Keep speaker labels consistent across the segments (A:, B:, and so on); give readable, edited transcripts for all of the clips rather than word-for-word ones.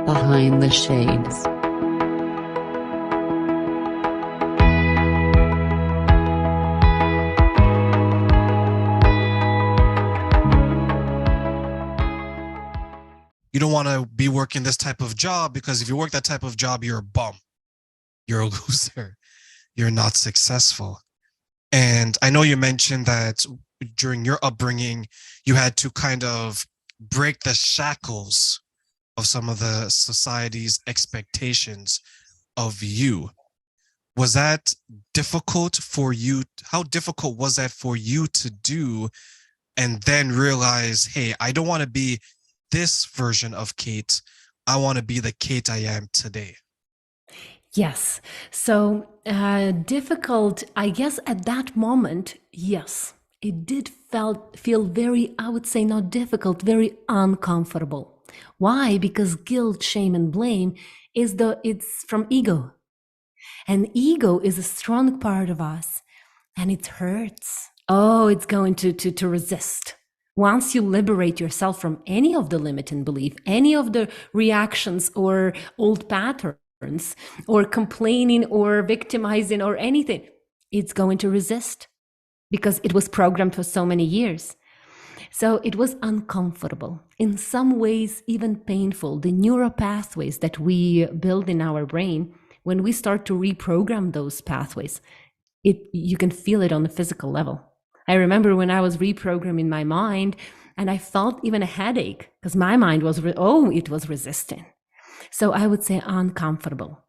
A: Behind the Shades.
B: You don't want to be working this type of job because if you work that type of job, you're a bum. You're a loser. You're not successful. And I know you mentioned that during your upbringing, you had to kind of break the shackles of some of the society's expectations of you. Was that difficult for you? How difficult was that for you to do and then realize, hey, I don't want to be this version of Kate. I want to be the Kate I am today.
C: Yes. So difficult, I guess, at that moment, yes. It did feel very, I would say not difficult, very uncomfortable. Why? Because guilt, shame, and blame it's from ego. And ego is a strong part of us and it hurts. Oh, it's going to resist. Once you liberate yourself from any of the limiting belief, any of the reactions or old patterns, or complaining or victimizing or anything, it's going to resist because it was programmed for so many years. So it was uncomfortable, in some ways, even painful. The neural pathways that we build in our brain, when we start to reprogram those pathways, you can feel it on the physical level. I remember when I was reprogramming my mind and I felt even a headache because my mind was, it was resisting. So I would say uncomfortable.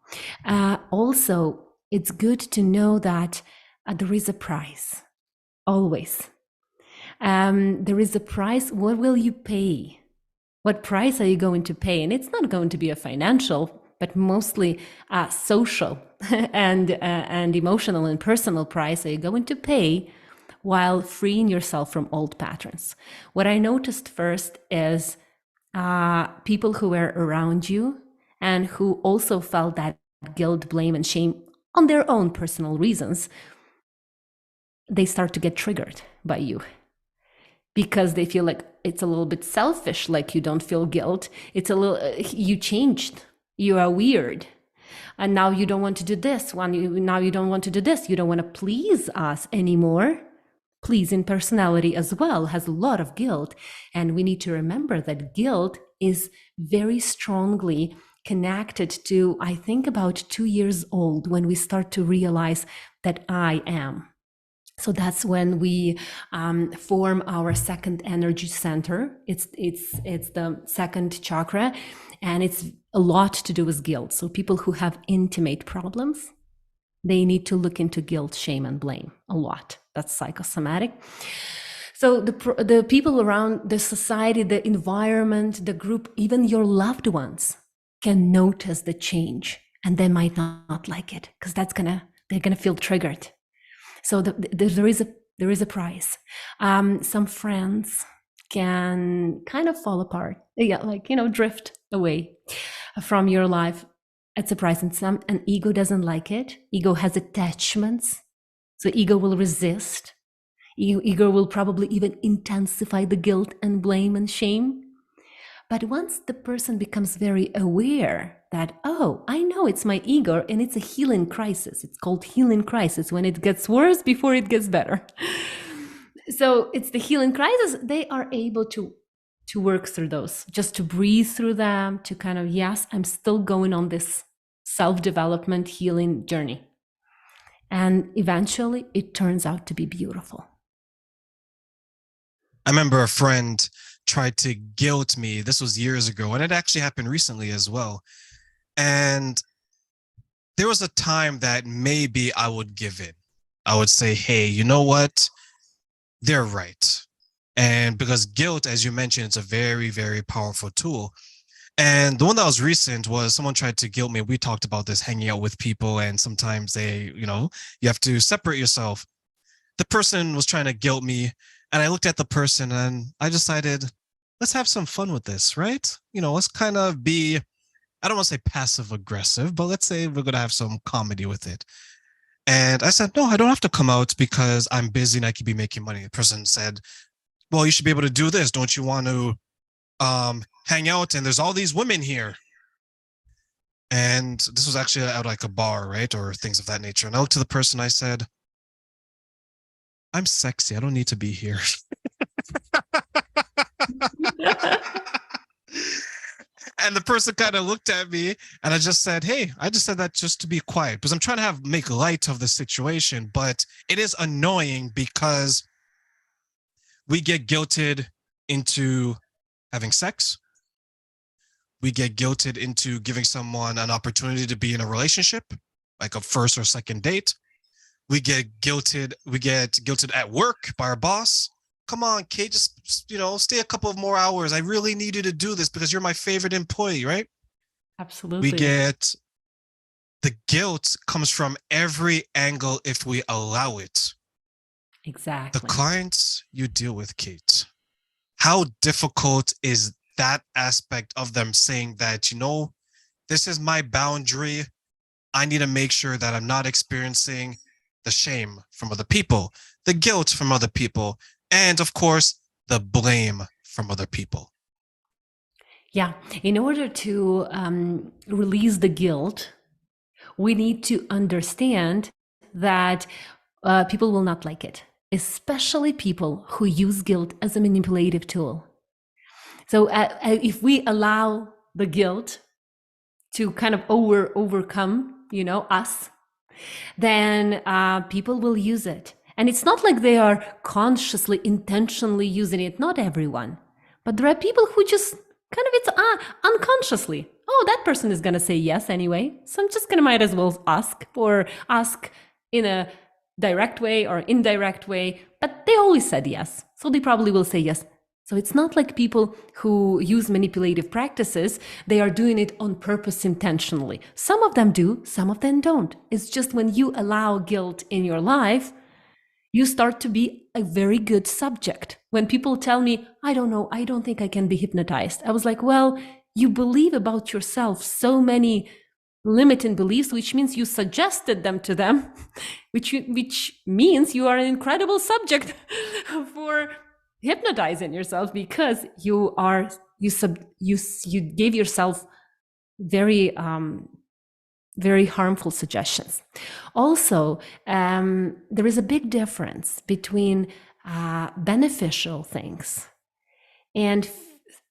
C: Also, it's good to know that there is a price, always. There is a price. What will you pay? What price are you going to pay? And it's not going to be a financial, but mostly social and emotional and personal price are you going to pay while freeing yourself from old patterns. What I noticed first is people who were around you and who also felt that guilt, blame, and shame on their own personal reasons, they start to get triggered by you because they feel like it's a little bit selfish, like you don't feel guilt. It's a little, you changed, you are weird. And now you don't want to do this. Now you don't want to do this. You don't want to please us anymore. Pleasing personality as well has a lot of guilt. And we need to remember that guilt is very strongly connected to, I think, about 2 years old when we start to realize that I am. So that's when we form our second energy center. It's the second chakra, and it's a lot to do with guilt. So people who have intimate problems, they need to look into guilt, shame, and blame a lot. That's psychosomatic. So the people around the society, the environment, the group, even your loved ones can notice the change, and they might not like it because they're gonna feel triggered. So there is a price. Some friends can kind of fall apart, drift away from your life. It's a price, and ego doesn't like it. Ego has attachments, so ego will resist. Ego will probably even intensify the guilt and blame and shame. But once the person becomes very aware that, oh, I know it's my ego and it's a healing crisis. It's called healing crisis when it gets worse before it gets better. So it's the healing crisis. They are able to work through those, just to breathe through them, to kind of, yes, I'm still going on this self-development healing journey. And eventually it turns out to be beautiful.
B: I remember a friend tried to guilt me. This was years ago, and it actually happened recently as well. And there was a time that maybe I would give in. I would say, hey, you know what? They're right. And because guilt, as you mentioned, it's a very, very powerful tool. And the one that was recent was someone tried to guilt me. We talked about this hanging out with people, and sometimes you have to separate yourself. The person was trying to guilt me, and I looked at the person and I decided, let's have some fun with this, right? Let's kind of be, I don't want to say passive aggressive, but let's say we're going to have some comedy with it. And I said, no, I don't have to come out because I'm busy and I could be making money. The person said, well, you should be able to do this. Don't you want to hang out? And there's all these women here. And this was actually at like a bar, right? Or things of that nature. And I looked to the person, I said, I'm sexy. I don't need to be here. And the person kind of looked at me and I just said, hey, I just said that just to be quiet because I'm trying to make light of the situation. But it is annoying because we get guilted into having sex. We get guilted into giving someone an opportunity to be in a relationship, like a first or second date. We get guilted at work by our boss. Come on, Kate, just stay a couple of more hours. I really need you to do this because you're my favorite employee, right?
C: Absolutely.
B: We get the guilt comes from every angle if we allow it.
C: Exactly.
B: The clients you deal with, Kate, how difficult is that aspect of them saying that, this is my boundary. I need to make sure that I'm not experiencing the shame from other people, the guilt from other people, and of course, the blame from other people.
C: Yeah. In order to release the guilt, we need to understand that people will not like it, especially people who use guilt as a manipulative tool. So if we allow the guilt to kind of overcome, us, then people will use it. And it's not like they are consciously, intentionally using it. Not everyone. But there are people who just kind of, it's unconsciously. Oh, that person is going to say yes anyway. So I'm just going to might as well ask in a direct way or indirect way. But they always said yes. So they probably will say yes. So it's not like people who use manipulative practices, they are doing it on purpose intentionally. Some of them do, some of them don't. It's just when you allow guilt in your life, you start to be a very good subject. When people tell me, I don't know, I don't think I can be hypnotized. I was like, well, you believe about yourself so many limiting beliefs, which means you suggested them to them, which means you are an incredible subject for hypnotizing yourself because you gave yourself very very harmful suggestions. Also, there is a big difference between beneficial things and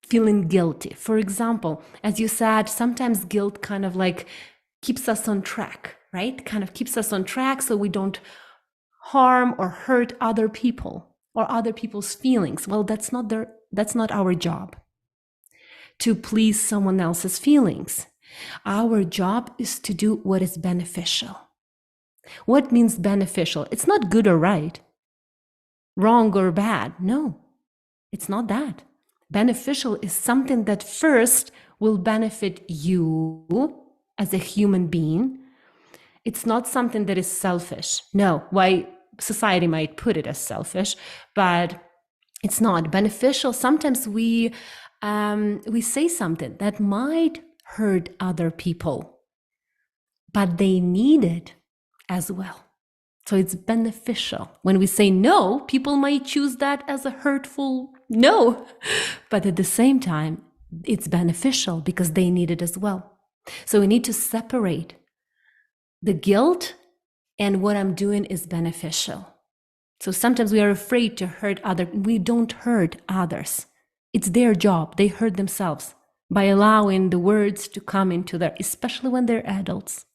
C: feeling guilty. For example, as you said, sometimes guilt kind of like keeps us on track, right? Kind of keeps us on track so we don't harm or hurt other people or other people's feelings. Well, that's not our job to please someone else's feelings. Our job is to do what is beneficial. What means beneficial? It's not good or right, wrong or bad. No, it's not that. Beneficial is something that first will benefit you as a human being. It's not something that is selfish. No, why society might put it as selfish, but it's not beneficial. Sometimes we say something that might hurt other people, but they need it as well. So it's beneficial. When we say no, people might choose that as a hurtful no, but at the same time, it's beneficial because they need it as well. So we need to separate the guilt and what I'm doing is beneficial. So sometimes we are afraid to hurt others. We don't hurt others. It's their job. They hurt themselves by allowing the words to come into their, especially when they're adults.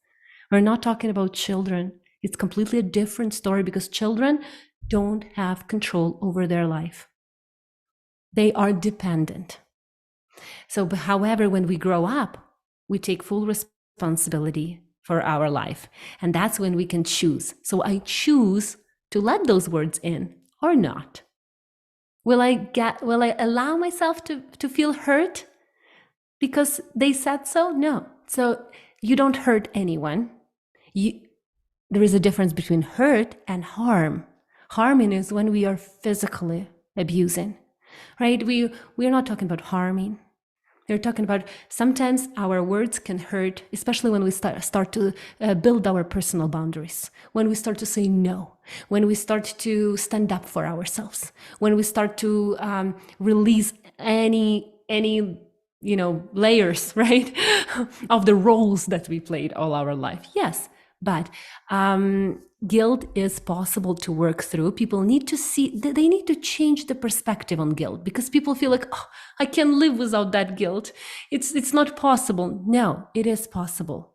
C: We're not talking about children. It's completely a different story because children don't have control over their life. They are dependent. So, however, when we grow up, we take full responsibility for our life. And that's when we can choose. So I choose to let those words in or not. Will I allow myself to feel hurt because they said so? No. So you don't hurt anyone. There is a difference between hurt and harm. Harming is when we are physically abusing, right? We're not talking about harming. They're talking about sometimes our words can hurt, especially when we start to build our personal boundaries, when we start to say no, when we start to stand up for ourselves, when we start to release any layers, right, of the roles that we played all our life. Yes, but guilt is possible to work through. People need to see that they need to change the perspective on guilt, because people feel like, oh, I can't live without that guilt. It's not possible. No, it is possible.